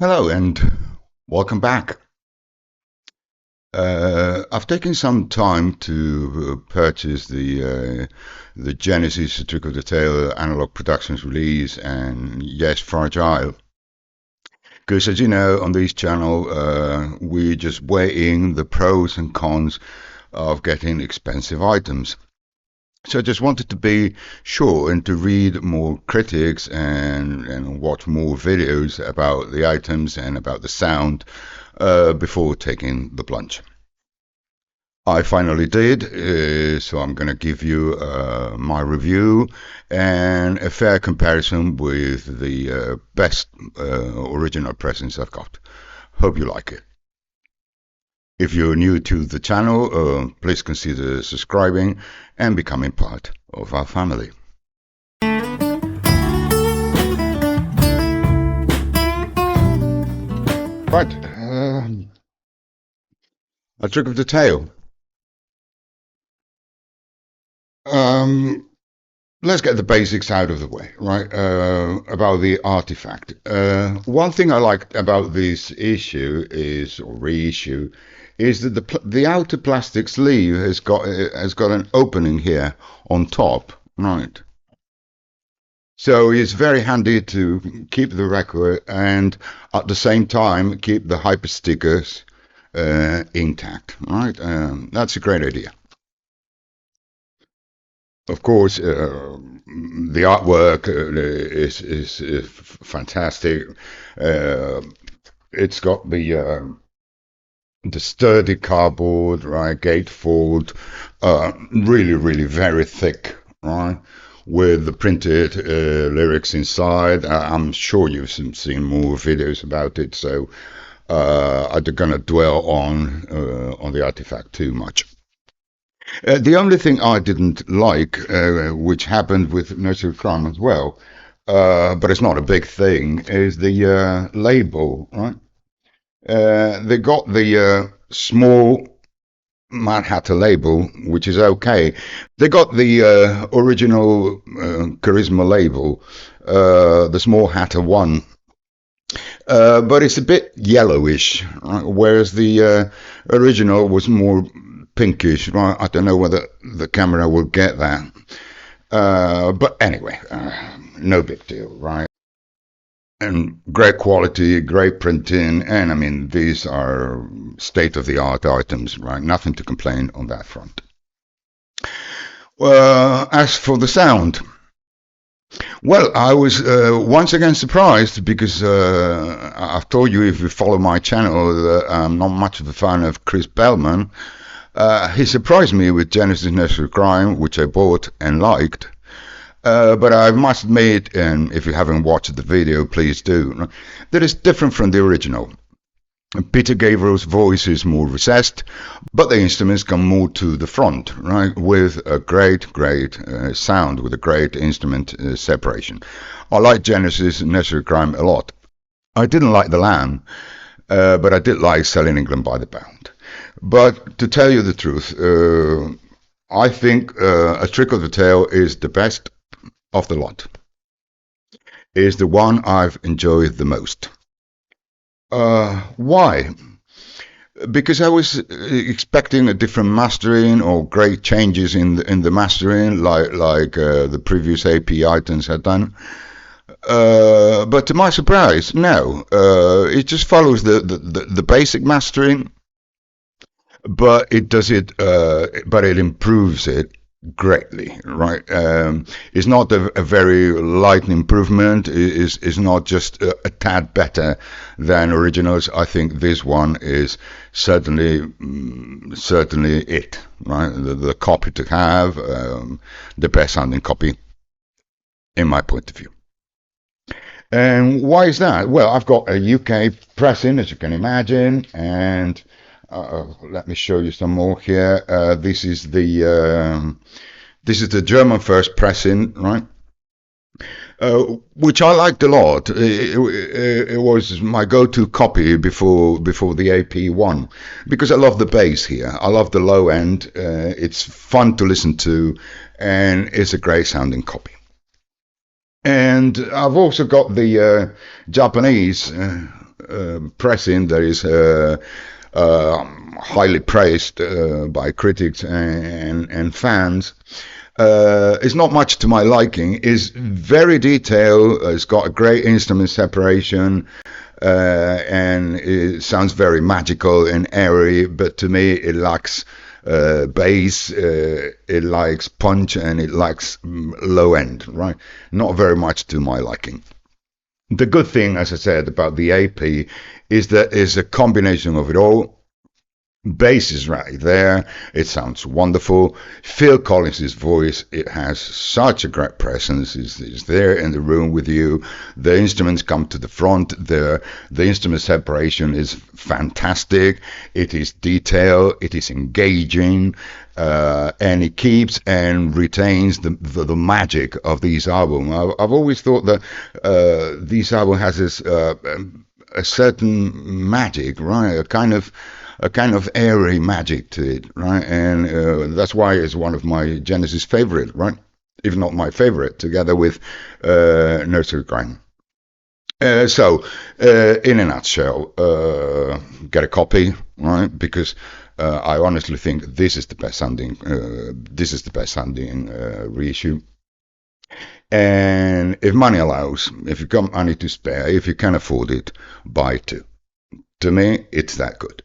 Hello and welcome back. I've taken some time to purchase the Genesis A Trick of the Tail Analogue Productions release, and yes, Fragile. Because as you know, on this channel, we're just weighing the pros and cons of getting expensive items. So I just wanted to be sure and to read more critics and watch more videos about the items and about the sound before taking the plunge. I finally did, so I'm going to give you my review and a fair comparison with the best original presents I've got. Hope you like it. If you're new to the channel, please consider subscribing and becoming part of our family. Right, a trick of the tail. Um, let's get the basics out of the way, right? About the artifact. One thing I like about this issue is, or reissue, is that the outer plastic sleeve has got an opening here on top, right? So it's very handy to keep the record and at the same time keep the hyper stickers intact, right? That's a great idea. Of course, the artwork is fantastic. It's got the sturdy cardboard, right? Gatefold, really very thick, right? With the printed lyrics inside. I'm sure you've seen more videos about it, so I'm not gonna dwell on the artifact too much. The only thing I didn't like, which happened with Nursery Crime as well, but it's not a big thing, is the label, right? They got the small Mad Hatter label, which is okay. They got the original Charisma label, the Small Hatter one, but it's a bit yellowish, right? Whereas the original was more pinkish. Right? I don't know whether the camera will get that, but anyway, no big deal, right? And great quality, great printing, and I mean these are state-of-the-art items, right? Nothing to complain on that front. As for the sound, well, I was once again surprised because I've told you, if you follow my channel, that I'm not much of a fan of Chris Bellman. He surprised me with Genesis Nursery Crime, which I bought and liked. But I must admit, and if you haven't watched the video, please do, that it's different from the original. Peter Gabriel's voice is more recessed, but the instruments come more to the front, right, with a great sound, with a great instrument separation. I like Genesis Nursery Crime a lot. I didn't like The Lamb, but I did like Selling England by the Pound. But to tell you the truth, I think A Trick of the Tail is the best of the lot. Is the one I've enjoyed the most. Why? Because I was expecting a different mastering or great changes in the mastering, like the previous AP items had done. But to my surprise, no. It just follows the basic mastering, but it does it. But it improves it greatly, right? It's not a very light improvement. It's not just a tad better than originals. I think this one is certainly it, right? The copy to have, the best sounding copy, in my point of view. And why is that? Well, I've got a UK pressing, as you can imagine, and let me show you some more here. This is the German first pressing, right? Which I liked a lot. It was my go-to copy before the AP1, because I love the bass here. I love the low end. It's fun to listen to, and it's a great sounding copy. And I've also got the Japanese pressing that is highly praised by critics and fans. It's not much to my liking. It's very detailed. It's got a great instrument separation, and it sounds very magical and airy. But to me, it lacks bass. It lacks punch, and it lacks low end. Right, not very much to my liking. The good thing, as I said, about the AP is that it's a combination of it all. Bass is right there. It sounds wonderful. Phil Collins' voice, it has such a great presence. It's there in the room with you. The instruments come to the front. The instrument separation is fantastic. It is detailed. It is engaging. And it keeps and retains the magic of these albums. I've always thought that this album has this a certain magic, right? A kind of airy magic to it, right? And that's why it's one of my Genesis favorite, right? If not my favorite, together with Nursery Crime. In a nutshell, get a copy, right? Because I honestly think this is the best sounding. This is the best sounding reissue. And if money allows, if you got money to spare, if you can afford it, buy two. To me, it's that good.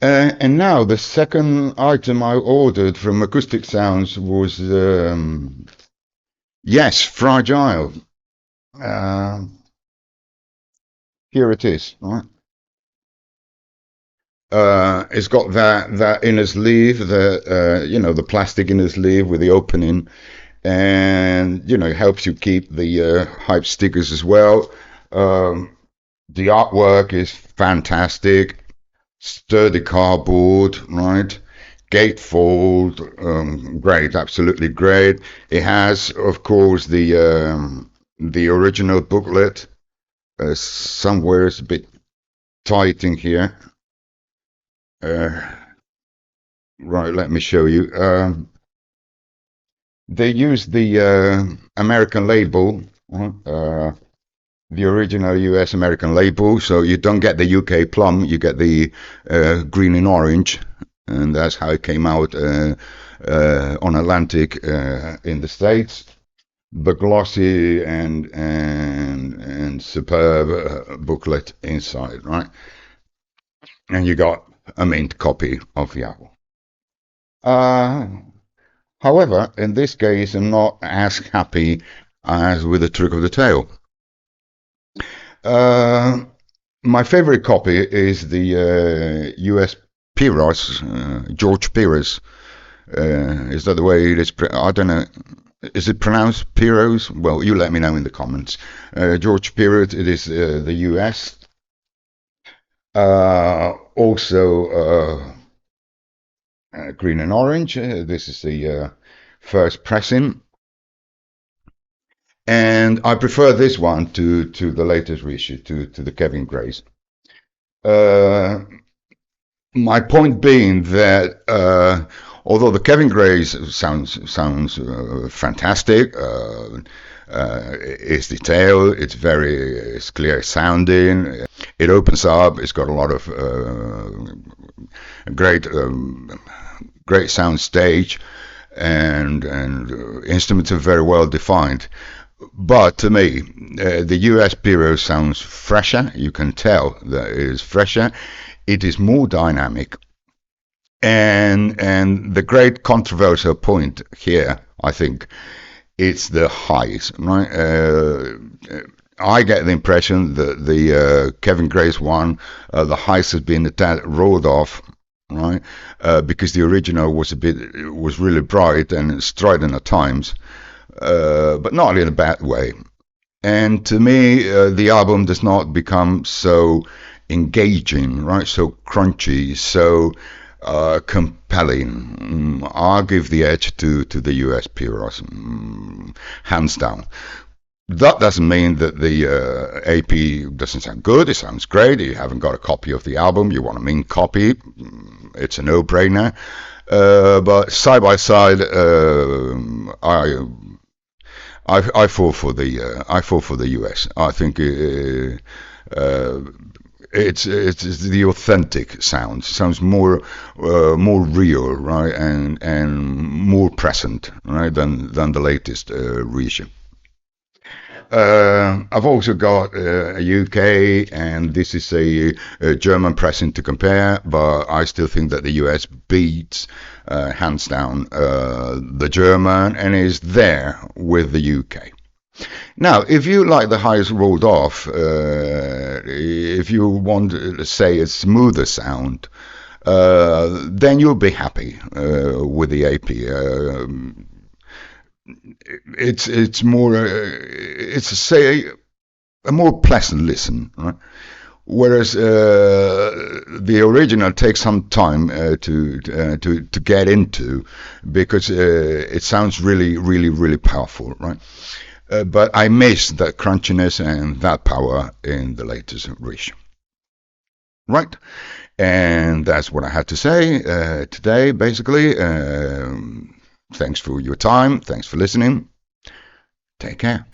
And now the second item I ordered from Acoustic Sounds was, yes, Fragile. Uh, Here it is, right? It's got that inner sleeve, the plastic inner sleeve with the opening, and it helps you keep the hype stickers as well. The artwork is fantastic. Sturdy cardboard, right? Gatefold, great, absolutely great. It has, of course, the original booklet. Somewhere it's a bit tight in here. Uh, right, let me show you. They use the American label, the original US American label, so you don't get the UK plum, you get the green and orange, and that's how it came out on Atlantic in the States. The glossy and superb booklet inside, right? And you got a mint copy of the album. Uh, However, in this case, I'm not as happy as with the trick of the tail. Uh, my favorite copy is the US Piros, George Piros. Is that the way it is? I don't know. Is it pronounced Piros? Well, you let me know in the comments. George Piros, it is the US. Also, green and orange. This is the first pressing. And I prefer this one to the latest reissue, to the Kevin Grace. My point being that although the Kevin Grace sounds fantastic, it's detailed, it's clear sounding, it opens up, it's got a lot of great great sound stage, and instruments are very well defined. But to me, the US Piro sounds fresher. You can tell that it is fresher. It is more dynamic. And the great controversial point here, I think, it's the highs, right? I get the impression that the Kevin Grace one, the highs has been a tad rolled off, right? Because the original was really bright and strident at times, but not in a bad way. And to me, the album does not become so engaging, right? So crunchy, so compelling. I'll give the edge to the US Pyros, hands down. That doesn't mean that the AP doesn't sound good. It sounds great. You haven't got a copy of the album, you want a mint copy, it's a no-brainer. But side by side, I fall for the US. I think it's the authentic sound. Sounds more real, right, and more present, right, than the latest reissue. I've also got a UK, and this is a German pressing to compare, but I still think that the US beats hands down the German and is there with the UK. Now, if you like the highest rolled off, if you want, say, a smoother sound, then you'll be happy with the AP. It's more, it's say a more pleasant listen, right? Whereas the original takes some time to get into because it sounds really powerful, right? But I miss that crunchiness and that power in the latest reissue, right? And that's what I had to say today, basically. Thanks for your time. Thanks for listening. Take care.